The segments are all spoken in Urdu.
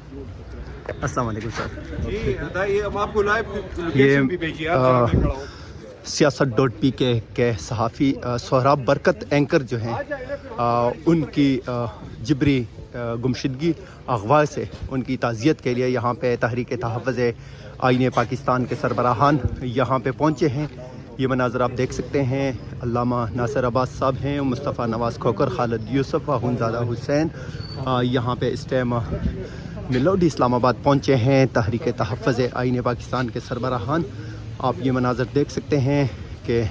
السلام علیکم سر. یہ ہم آپ کو لائیو یہ لوکیشن بھی بھیجی ہے. سیاست ڈاٹ پی کے صحافی سہراب برکت اینکر جو ہیں ان کی جبری گمشدگی اغوا سے ان کی تعزیت کے لیے یہاں پہ تحریک تحفظ آئین پاکستان کے سربراہان یہاں پہ پہنچے ہیں. یہ مناظر آپ دیکھ سکتے ہیں. علامہ ناصر عباس صاحب ہیں, مصطفیٰ نواز کھوکر, خالد یوسف, اخونزادہ حسین یہاں پہ اس ٹائم ملوڈی اسلام آباد پہنچے ہیں. تحریک تحفظ آئین پاکستان کے سربراہان آپ یہ مناظر دیکھ سکتے ہیں کہ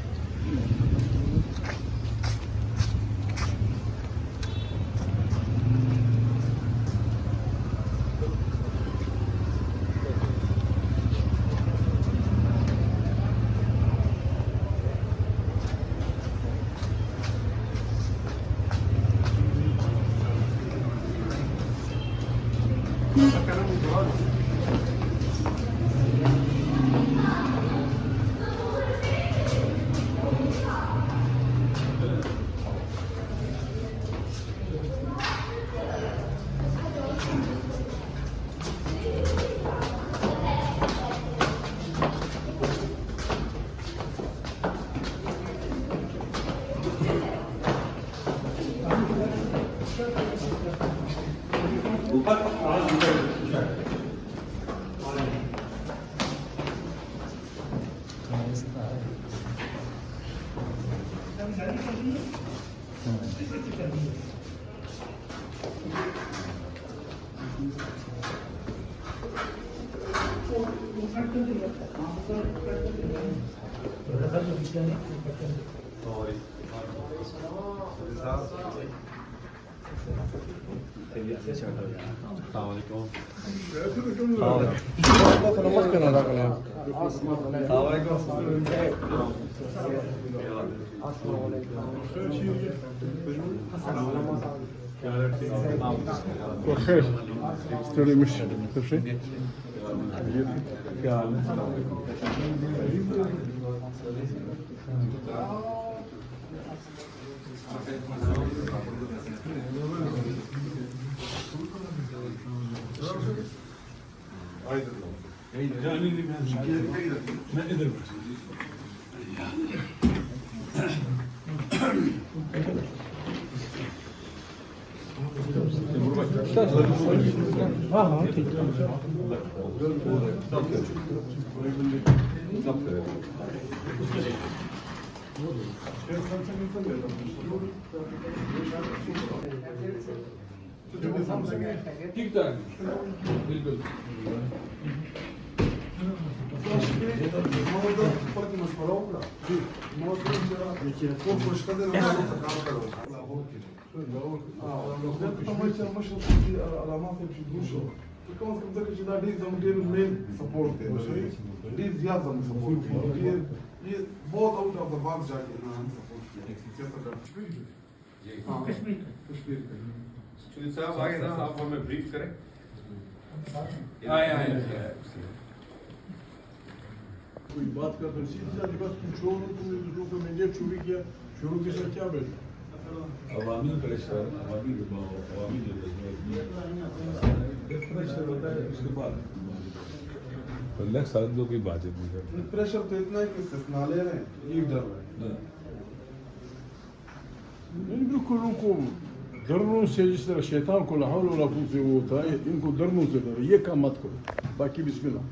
خير اشتري مش شيء صاحب آگے نا آپ ہمیں بریف کریں. کوئی بات کا شروع میں نے چوری کیا شروع کے ساتھ کیا بیٹھا عوامی پریشر عوامی پریشر ہوتا ہے. اس کے بعد اللہ سال دو کی بات ہے. پریشر تو اتنا ہے کہ استثنا لے رہے ہیں. یہ ڈر ہے بالکل. ان کو ڈرنوں سے جس طرح شیطان کو لا حول ولا قوت سے وہ ہوتا ہے, ان کو ڈرنوں سے ڈر. یہ کام مت کرو. باقی بسم اللہ.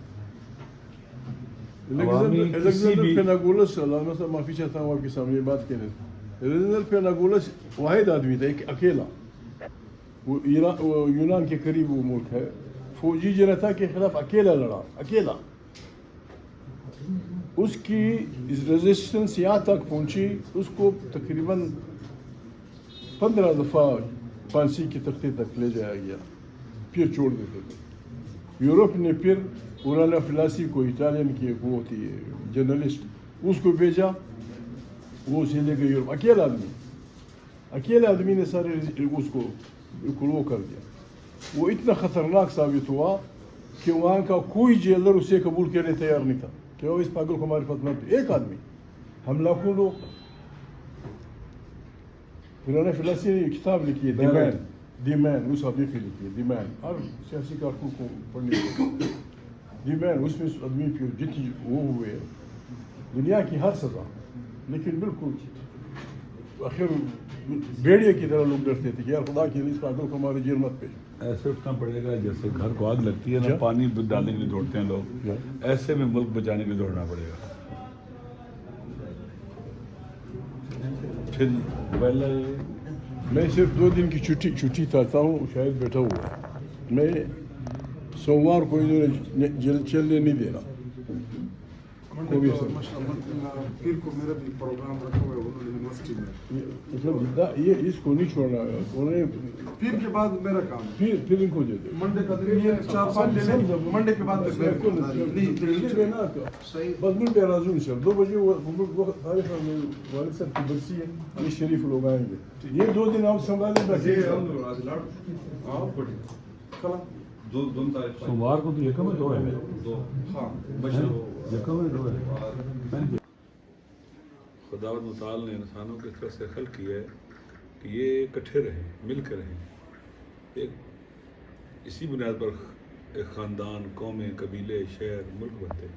الیگزینڈر پیناگولس علامہ صاحب معافی چاہتا ہوں آپ کے سامنے یہ بات کہنے سے. الیگزینڈر پیناگولس واحد آدمی تھا, ایک اکیلا. وہ یونان کے قریب وہ ملک ہے. فوجی جنتا کے خلاف اکیلا لڑا, اکیلا. اس کی ریزسٹنس یہاں تک پہنچی, اس کو تقریباً 15 دفعہ پھانسی کے تختے تک لے جایا گیا, پھر چھوڑ دیتے تھے. یورپ نے پھر اورالا فلاسی کو, اٹالین کی وہ ہوتی ہے جرنلسٹ, اس کو بھیجا. وہ اسے لے گئے یورپ. اکیلے آدمی نے سارے اس کو وہ کر دیا. وہ اتنا خطرناک ثابت ہوا کہ وہاں کا کوئی جیلر اسے قبول کرنے تیار نہیں تھا کہ وہ اس پاگل کو ہمارے پاس مت. ایک آدمی, ہم لاکھوں لوگ. انہوں نے فلسطین نے کتاب لکھی ہے, دی مین دی مین اس حقیقی لکھی دی مین ہر سیاسی کارکن کو پڑھنی چاہیے. دی مین اس میں آدمی پھر جتنی وہ ہوئے دنیا کی ہر سزا لیکن بالکل آخر بھیڑیے کی طرح لوگ ڈرتے تھے کہ یار خدا کے لیے اس پاگل کو ہمارے جیل مت پیش. ایسے اٹھنا پڑے گا جیسے گھر کو آگ لگتی ہے نا, پانی ڈالنے کے لیے دوڑتے ہیں لوگ, ایسے میں ملک بچانے کے لیے دوڑنا پڑے گا. پھر پہلے میں صرف 2 دن کی چھٹی چاہتا ہوں, شاید بیٹھا ہوا میں سوموار کو انہوں نے جیل چلنے نہیں دینا. پیر کو میرا بھی پروگرام رکھا ہوا ہے انہوں نے یونیورسٹی میں, مطلب یہ اس کو نہیں چھوڑنا ہے, انہیں پیر کے بعد میرا کام پھر ان کو دے دو. منڈے کا دن یہ 4-5 لینے, منڈے کے بعد بس مل پہ راضی سر 2 بجے والد صاحب کی برسی ہے, علی شریف لوگ آئیں گے. یہ 2 دن آپ سنبھالیں بیٹھے سوموار کو تو یکم ہے 2 ہے, یکم ہے 2 ہے. خداوند متعال نے انسانوں کو اس طرح سے خلق کیا ہے کہ یہ اکٹھے رہیں, مل کر رہیں. ایک اسی بنیاد پر ایک خاندان, قومیں, قبیلے, شہر, ملک بنتے ہیں.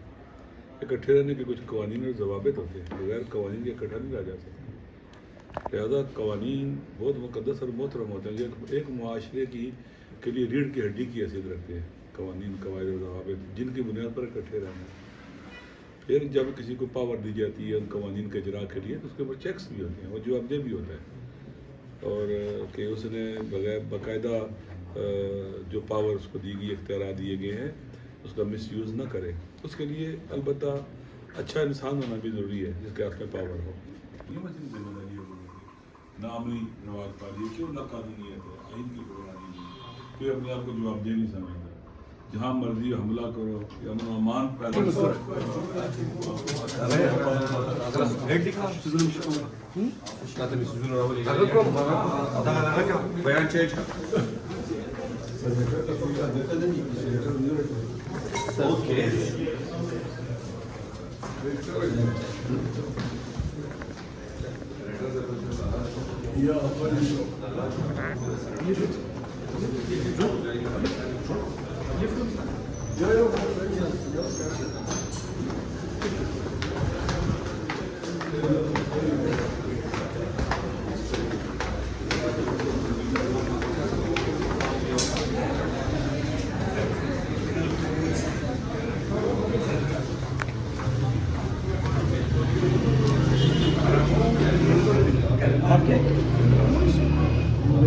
اکٹھے رہنے کے کچھ قوانین اور ضوابط ہوتے ہیں, بغیر قوانین کے اکٹھا نہیں رہا جا سکتا. لہذا قوانین بہت مقدس اور محترم ہوتے ہیں, جو ایک معاشرے کے لیے ریڑھ کی ہڈی کی حیثیت رکھتے ہیں. قوانین, قواعد اور ضوابط جن کی بنیاد پر اکٹھے رہنا ہے. پھر جب کسی کو پاور دی جاتی ہے ان قوانین کے اجرا کے لیے تو اس کے اوپر چیکس بھی ہوتے ہیں, وہ جواب دہ بھی ہوتا ہے, اور کہ اس نے بغیر باقاعدہ جو پاور اس کو دی گئی, اختیارات دیے گئے ہیں, اس کا مس یوز نہ کرے. اس کے لیے البتہ اچھا انسان ہونا بھی ضروری ہے جس کے ہاتھ میں پاور ہو. یہ مجھے ذمہ داری ہے نا, عملی رواج پالی کیوں نہ قانونیت ہے, آئین کی بنیادی نہیں, کوئی اپنے آپ کو جواب دہ نہیں سمجھتا. جہاں مرضی حملہ کرو یا امن و امان پیدا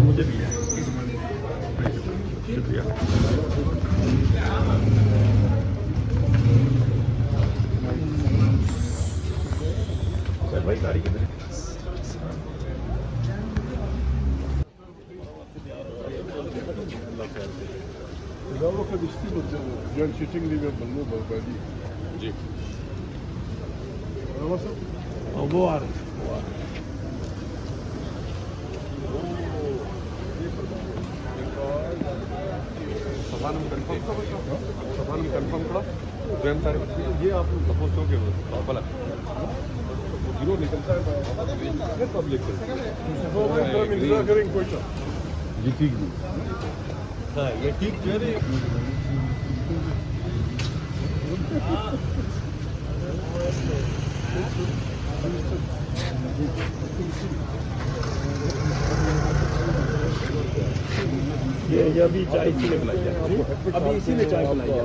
مجھے بھی ہے. شکریہ. بھائی گاڑی کدھر ہے؟ جن سیٹنگ نہیں میں بنو بربادی جی وہ آ رہے کنفرم کرو 2 تاریخ یہ آپ سپوز ہو کہ غلط گروہ نکلتا ہے پبلک جی ٹھیک جی. ہاں یہ ٹھیک جو ہے یہ ابھی چائے اسی نے پلائی ہے, ابھی اسی نے چائے پلائی ہے.